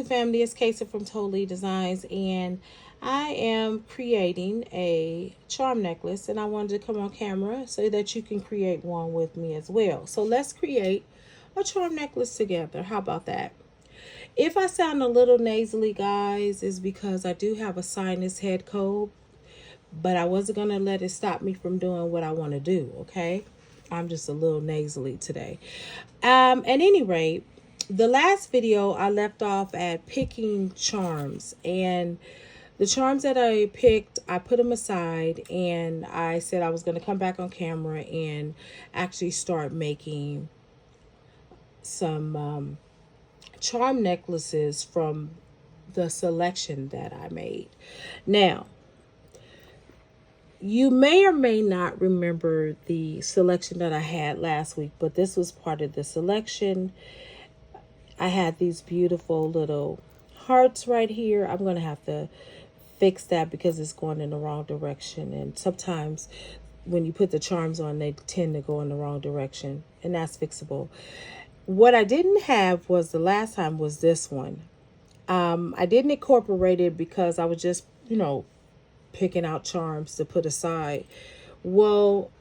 YouTube family, it's Casey from Tolee Designs, and I am creating a charm necklace, and I wanted to come on camera so that you can create one with me as well. So let's create a charm necklace together. How about that? If I sound a little nasally, guys, is because I do have a sinus head cold, but I wasn't going to let it stop me from doing what I want to do, okay? I'm just a little nasally today. At any rate, the last video I left off at picking charms, and the charms that I picked, I put them aside, and I said I was going to come back on camera and actually start making some charm necklaces from the selection that I made. Now, you may or may not remember the selection that I had last week, but this was part of the selection. I had these beautiful little hearts right here. I'm going to have to fix that because it's going in the wrong direction. And sometimes when you put the charms on, they tend to go in the wrong direction, and that's fixable. What I didn't have was the last time was this one. I didn't incorporate it because I was just, picking out charms to put aside. Well,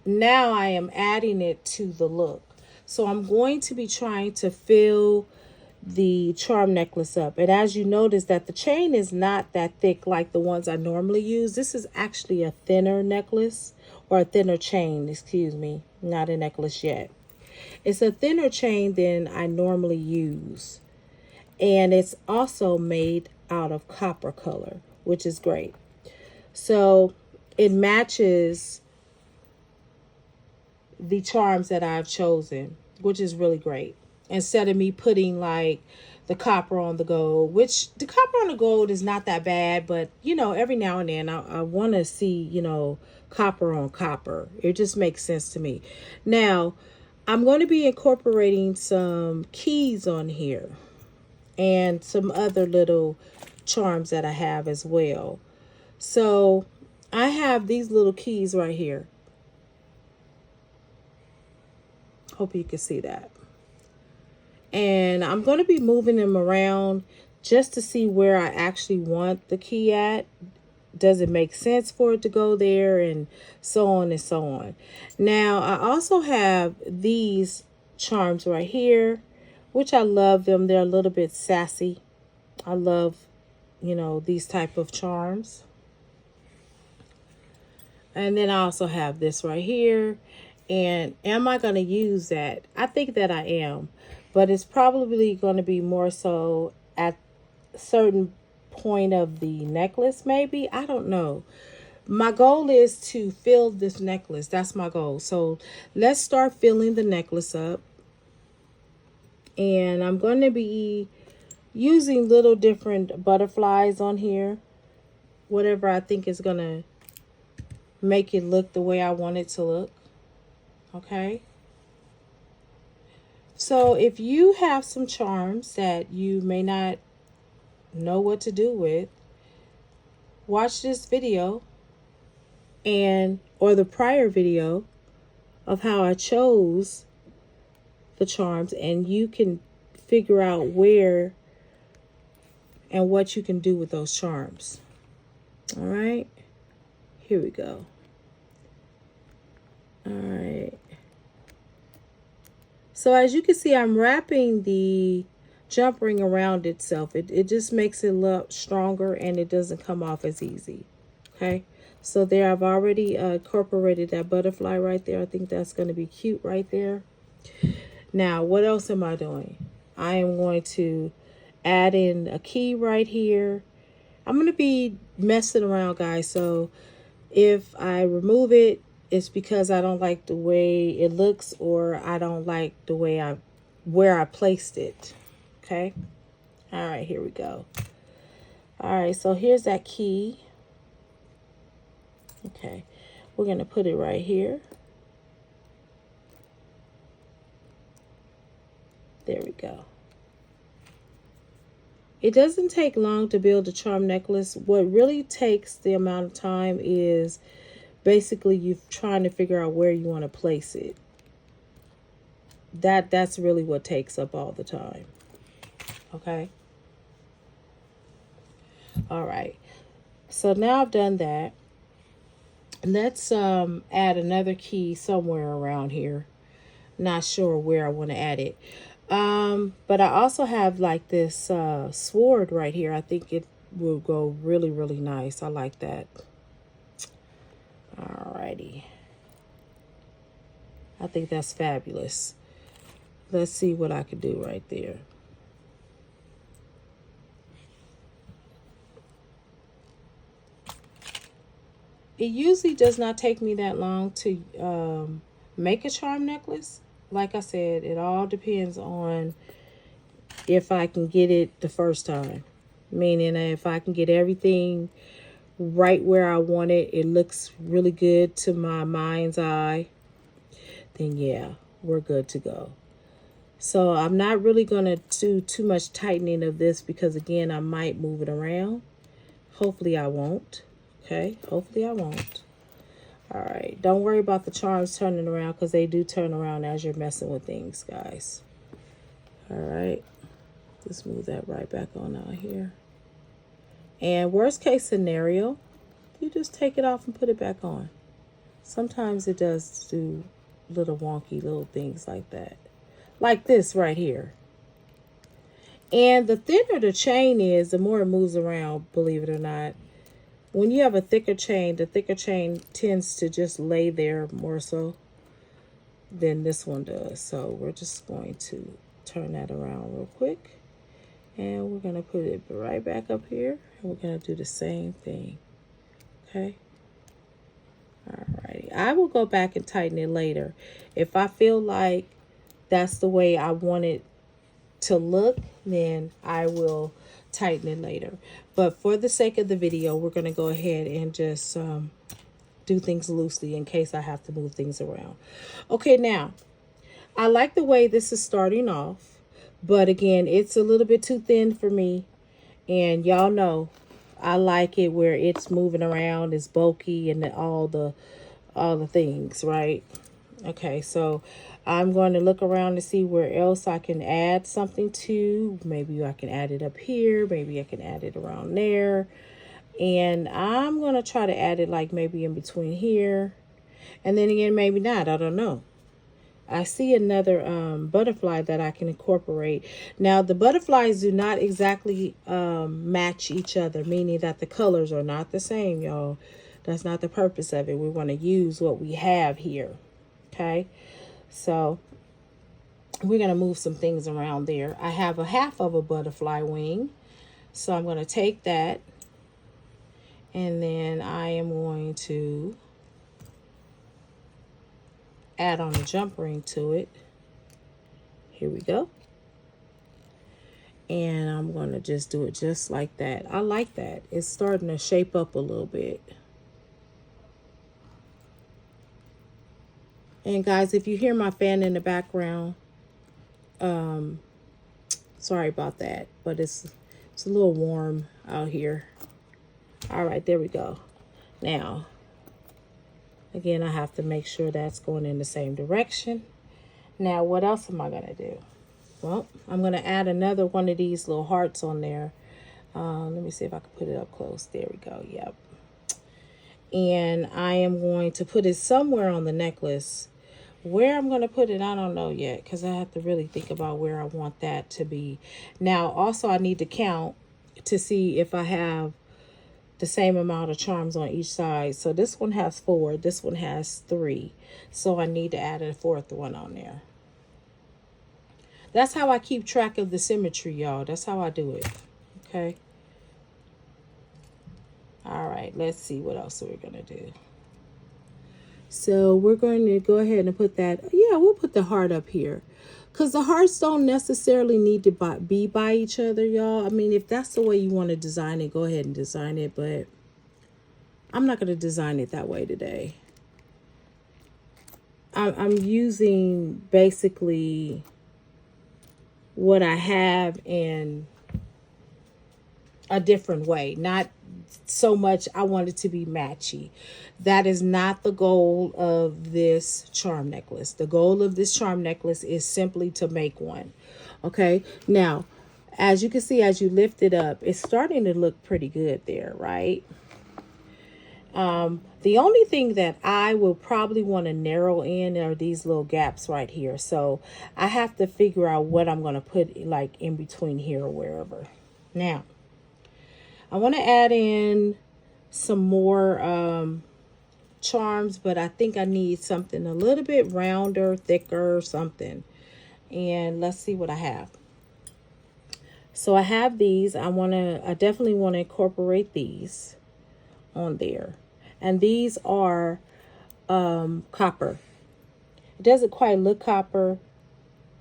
now I am adding it to the look. So I'm going to be trying to fill the charm necklace up. And as you notice that the chain is not that thick like the ones I normally use. This is actually a thinner necklace, or a thinner chain, excuse me, not a necklace yet. It's a thinner chain than I normally use. And it's also made out of copper color, which is great. So it matches the charms that I've chosen, which is really great. Instead of me putting like the copper on the gold, which the copper on the gold is not that bad, but every now and then I want to see, copper on copper. It just makes sense to me. Now, I'm going to be incorporating some keys on here and some other little charms that I have as well. So I have these little keys right here. Hope you can see that. And I'm going to be moving them around just to see where I actually want the key at. Does it make sense for it to go there, and so on and so on. Now, I also have these charms right here, which I love them. They're a little bit sassy. I love, these type of charms. And then I also have this right here. And am I going to use that? I think that I am. But it's probably going to be more so at a certain point of the necklace, maybe. I don't know. My goal is to fill this necklace. That's my goal. So let's start filling the necklace up. And I'm going to be using little different butterflies on here. Whatever I think is going to make it look the way I want it to look. Okay. So if you have some charms that you may not know what to do with, watch this video or the prior video of how I chose the charms, and you can figure out where and what you can do with those charms. All right, here we go. All right. So as you can see, I'm wrapping the jump ring around itself. It just makes it look stronger, and it doesn't come off as easy. Okay. So there, I've already incorporated that butterfly right there. I think that's going to be cute right there. Now, what else am I doing? I am going to add in a key right here. I'm going to be messing around, guys. So if I remove it, it's because I don't like the way it looks, or I don't like the way where I placed it. Okay. All right, here we go. All right, so here's that key. Okay, we're going to put it right here. There we go. It doesn't take long to build a charm necklace. What really takes the amount of time is basically you trying to figure out where you want to place it. That's really what takes up all the time. Okay. All right. So now I've done that. Let's add another key somewhere around here. Not sure where I want to add it. But I also have like this sword right here. I think it will go really, really nice. I like that. Alrighty. I think that's fabulous. Let's see what I could do right there. It usually does not take me that long to make a charm necklace. Like I said, it all depends on if I can get it the first time. Meaning if I can get everything right where I want it, it looks really good to my mind's eye, then yeah, we're good to go. So I'm not really going to do too much tightening of this because, again, I might move it around. Hopefully I won't. Okay, hopefully I won't. All right, don't worry about the charms turning around because they do turn around as you're messing with things, guys. All right, just move that right back on out here. And worst case scenario, you just take it off and put it back on. Sometimes it does do little wonky little things like that. Like this right here. And the thinner the chain is, the more it moves around, believe it or not. When you have a thicker chain, the thicker chain tends to just lay there more so than this one does. So we're just going to turn that around real quick. And we're going to put it right back up here. And we're going to do the same thing. Okay. Alrighty. I will go back and tighten it later. If I feel like that's the way I want it to look, then I will tighten it later. But for the sake of the video, we're going to go ahead and just do things loosely in case I have to move things around. Okay, now, I like the way this is starting off. But again, it's a little bit too thin for me. And y'all know I like it where it's moving around, it's bulky, and all the things, right? Okay, so I'm going to look around to see where else I can add something to. Maybe I can add it up here. Maybe I can add it around there. And I'm going to try to add it like maybe in between here. And then again, maybe not. I don't know. I see another butterfly that I can incorporate. Now, the butterflies do not exactly match each other, meaning that the colors are not the same, y'all. That's not the purpose of it. We want to use what we have here. Okay, so we're going to move some things around there. I have a half of a butterfly wing. So I'm going to take that. And then I am going to add on a jump ring to it. Here we go. And I'm going to just do it just like that. I like that. It's starting to shape up a little bit. And guys, if you hear my fan in the background, sorry about that, but it's a little warm out here. All right, there we go. Now, again, I have to make sure that's going in the same direction. Now, what else am I going to do? Well, I'm going to add another one of these little hearts on there. Let me see if I can put it up close. There we go. Yep. And I am going to put it somewhere on the necklace. Where I'm going to put it, I don't know yet, because I have to really think about where I want that to be. Now, also, I need to count to see if I have the same amount of charms on each side. So this one has 4, this one has 3. So I need to add a 4th one on there. That's how I keep track of the symmetry, y'all. That's how I do it. Okay. All right, let's see what else we're going to do. So we're going to go ahead and put that. Yeah, we'll put the heart up here. Because the hearts don't necessarily need to be by each other, y'all. I mean, if that's the way you want to design it, go ahead and design it. But I'm not going to design it that way today. I'm using basically what I have in a different way. Not so much I want it to be matchy. That is not the goal of this charm necklace. The goal of this charm necklace is simply to make one. Okay, now As you can see, as you lift it up, it's starting to look pretty good there, right? The only thing that I will probably want to narrow in are these little gaps right here. So I have to figure out what I'm going to put like in between here or wherever. Now, I want to add in some more charms, but I think I need something a little bit rounder, thicker, something. And let's see what I have. So I have these. I definitely want to incorporate these on there. And these are copper. It doesn't quite look copper,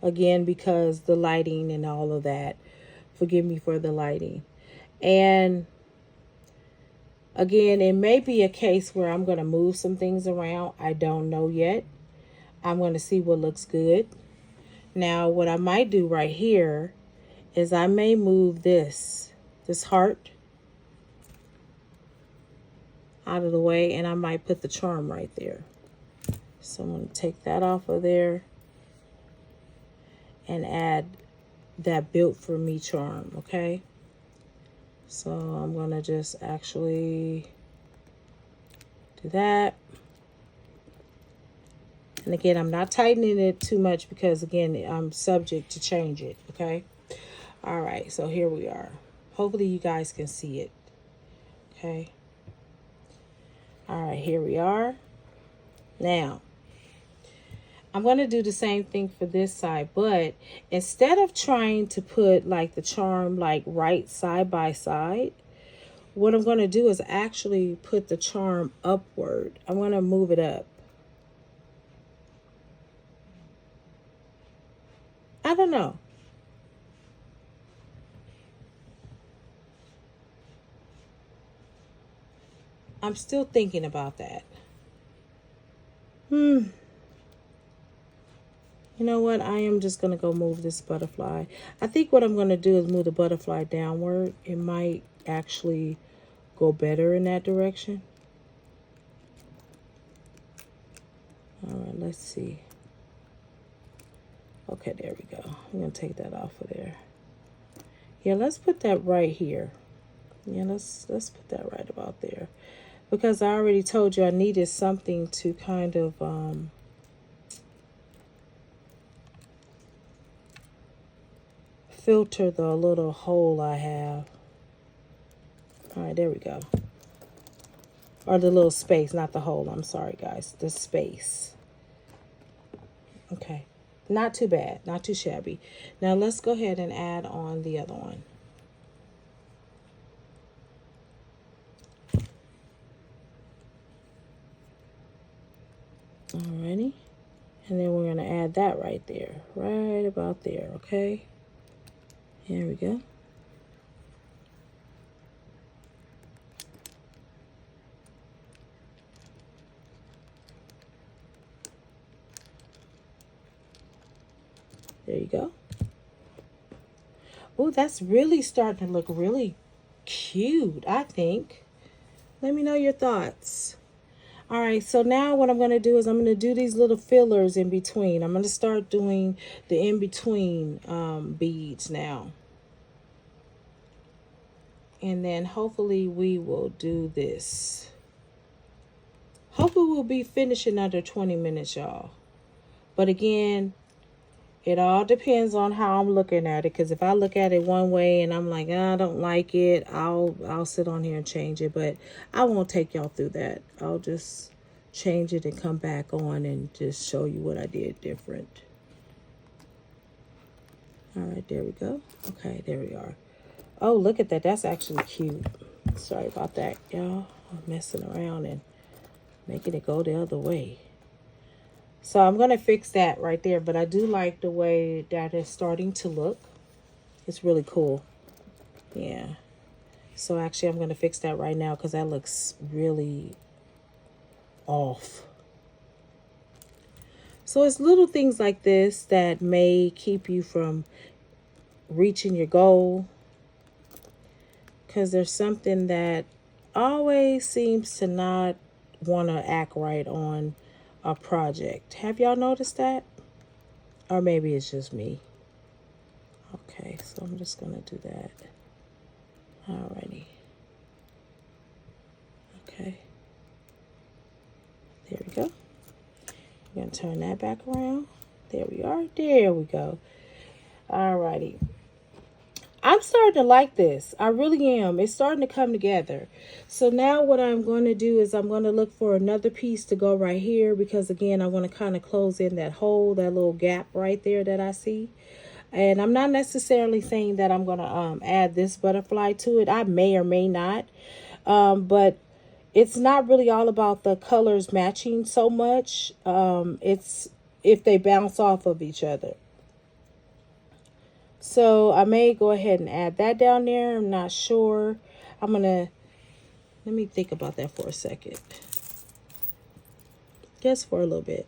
again, because the lighting and all of that. Forgive me for the lighting. And again, it may be a case where I'm going to move some things around. I don't know yet. I'm going to see what looks good. Now, what I might do right here is I may move this heart out of the way, and I might put the charm right there. So I'm going to take that off of there and add that built for me charm, okay? So I'm going to just actually do that. And again, I'm not tightening it too much because, again, I'm subject to change it, okay? All right, so here we are. Hopefully you guys can see it, okay? All right, here we are. Now, I'm going to do the same thing for this side, but instead of trying to put like the charm like right side by side, what I'm going to do is actually put the charm upward. I'm going to move it up. I don't know. I'm still thinking about that. You know what? I am just going to go move this butterfly. I think what I'm going to do is move the butterfly downward. It might actually go better in that direction. All right, let's see. Okay, there we go. I'm going to take that off of there. Yeah, let's put that right here. Yeah, let's put that right about there. Because I already told you I needed something to kind of filter the little hole I have. All right, there we go. Or the little space, not the hole. I'm sorry, guys. The space. Okay. Not too bad. Not too shabby. Now, let's go ahead and add on the other one. Alrighty. And then we're going to add that right there. Right about there, okay? Here we go. There you go. Oh, that's really starting to look really cute, I think. Let me know your thoughts. All right, so now what I'm going to do is I'm going to do these little fillers in between. I'm going to start doing the in-between beads now. And then hopefully we will do this. Hopefully we'll be finishing under 20 minutes, y'all. But again, it all depends on how I'm looking at it. Because if I look at it one way and I'm like, I don't like it, I'll sit on here and change it. But I won't take y'all through that. I'll just change it and come back on and just show you what I did different. All right, there we go. Okay, there we are. Oh, look at that. That's actually cute. Sorry about that, y'all. I'm messing around and making it go the other way. So I'm going to fix that right there. But I do like the way that it's starting to look. It's really cool. Yeah. So actually I'm going to fix that right now because that looks really off. So it's little things like this that may keep you from reaching your goal. Because there's something that always seems to not want to act right on a project. Have y'all noticed that? Or maybe it's just me. Okay, so I'm just gonna do that. Alrighty. Okay. There we go. I'm gonna turn that back around. There we are. There we go. Alrighty. I'm starting to like this. I really am. It's starting to come together. So now what I'm going to do is I'm going to look for another piece to go right here, because again, I want to kind of close in that hole, that little gap right there that I see. And I'm not necessarily saying that I'm going to add this butterfly to it. I may or may not. But it's not really all about the colors matching so much. It's if they bounce off of each other. So I may go ahead and add that down there. I'm not sure. Let me think about that for a second. Just for a little bit.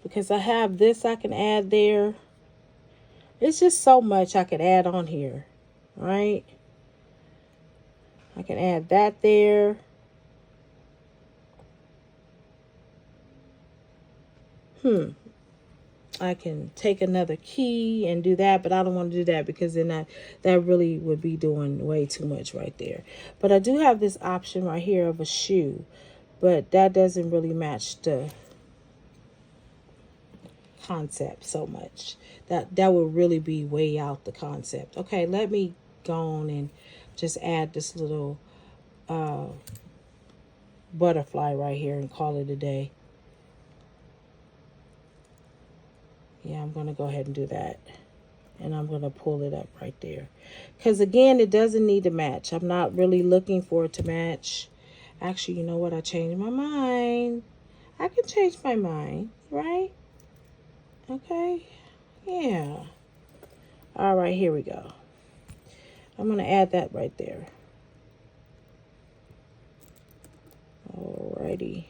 Because I have this I can add there. It's just so much I could add on here. Right? I can add that there. I can take another key and do that, but I don't want to do that because then that really would be doing way too much right there. But I do have this option right here of a shoe, but that doesn't really match the concept so much. That would really be way out the concept. Okay, let me go on and just add this little butterfly right here and call it a day. Yeah, I'm going to go ahead and do that. And I'm going to pull it up right there. Because, again, it doesn't need to match. I'm not really looking for it to match. Actually, you know what? I changed my mind. I can change my mind, right? Okay. Yeah. All right, here we go. I'm going to add that right there. Alrighty.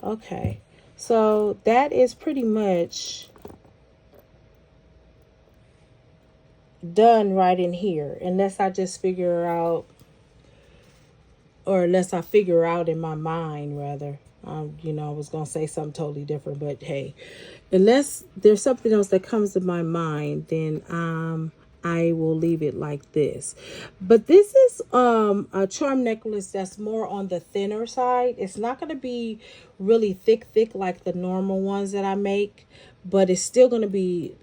Okay, so that is pretty much done right in here, unless I just figure out, or unless I figure out in my mind, rather. You know, I was going to say something totally different, but hey, unless there's something else that comes to my mind, then I will leave it like this. But this is a charm necklace that's more on the thinner side. It's not going to be really thick like the normal ones that I make, but it's still going to be,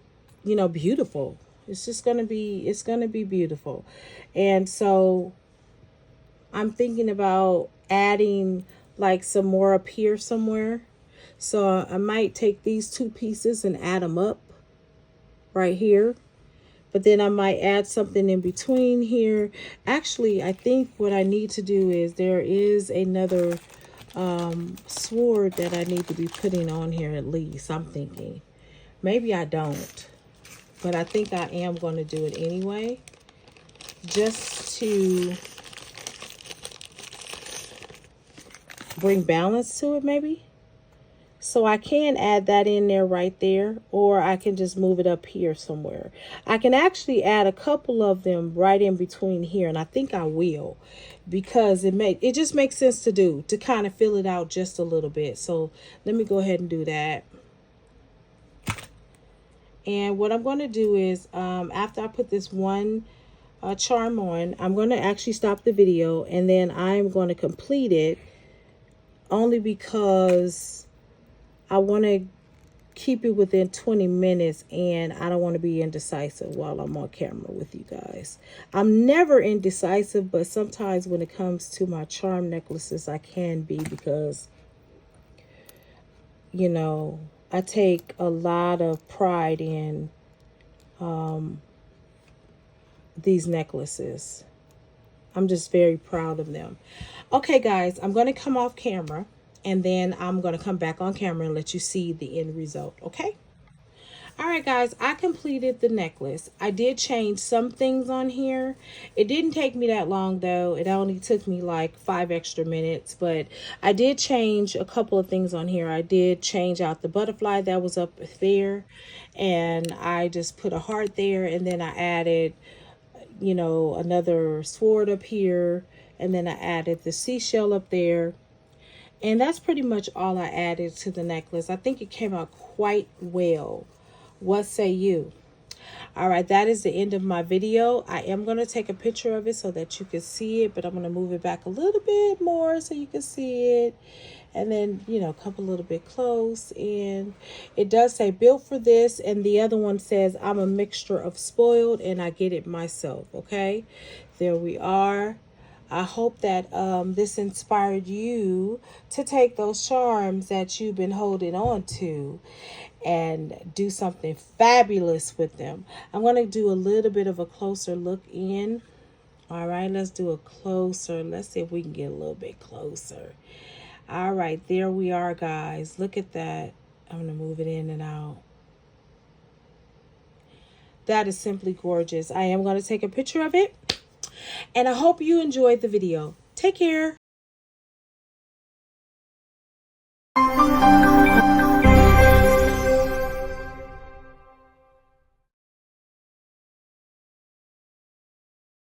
you know, beautiful. It's just going to be, it's going to be beautiful. And so I'm thinking about adding like some more up here somewhere. So I might take these two pieces and add them up right here. But then I might add something in between here. Actually, I think what I need to do is there is another sword that I need to be putting on here at least. I'm thinking. Maybe I don't. But I think I am going to do it anyway. Just to bring balance to it, maybe. So I can add that in there right there, or I can just move it up here somewhere. I can actually add a couple of them right in between here, and I think I will, because it just makes sense to do, to kind of fill it out just a little bit. So let me go ahead and do that. And what I'm going to do is after I put this one charm on, I'm going to actually stop the video, and then I'm going to complete it, only because I want to keep it within 20 minutes, and I don't want to be indecisive while I'm on camera with you guys. I'm never indecisive, but sometimes when it comes to my charm necklaces, I can be, because, you know, I take a lot of pride in these necklaces. I'm just very proud of them. Okay, guys, I'm going to come off camera, and then I'm going to come back on camera and let you see the end result, okay? All right, guys, I completed the necklace. I did change some things on here. It didn't take me that long, though. It only took me like 5 extra minutes, but I did change a couple of things on here. I did change out the butterfly that was up there, and I just put a heart there, and then I added, you know, another sword up here, and then I added the seashell up there. And that's pretty much all I added to the necklace. I think it came out quite well. What say you? All right, that is the end of my video. I am going to take a picture of it so that you can see it, but I'm going to move it back a little bit more so you can see it. And then, you know, come a little bit close. And it does say built for this. And the other one says I'm a mixture of spoiled and I get it myself. Okay, there we are. I hope that this inspired you to take those charms that you've been holding on to and do something fabulous with them. I'm going to do a little bit of a closer look in. All right, let's do a closer. Let's see if we can get a little bit closer. All right, there we are, guys. Look at that. I'm going to move it in and out. That is simply gorgeous. I am going to take a picture of it. And I hope you enjoyed the video. Take care.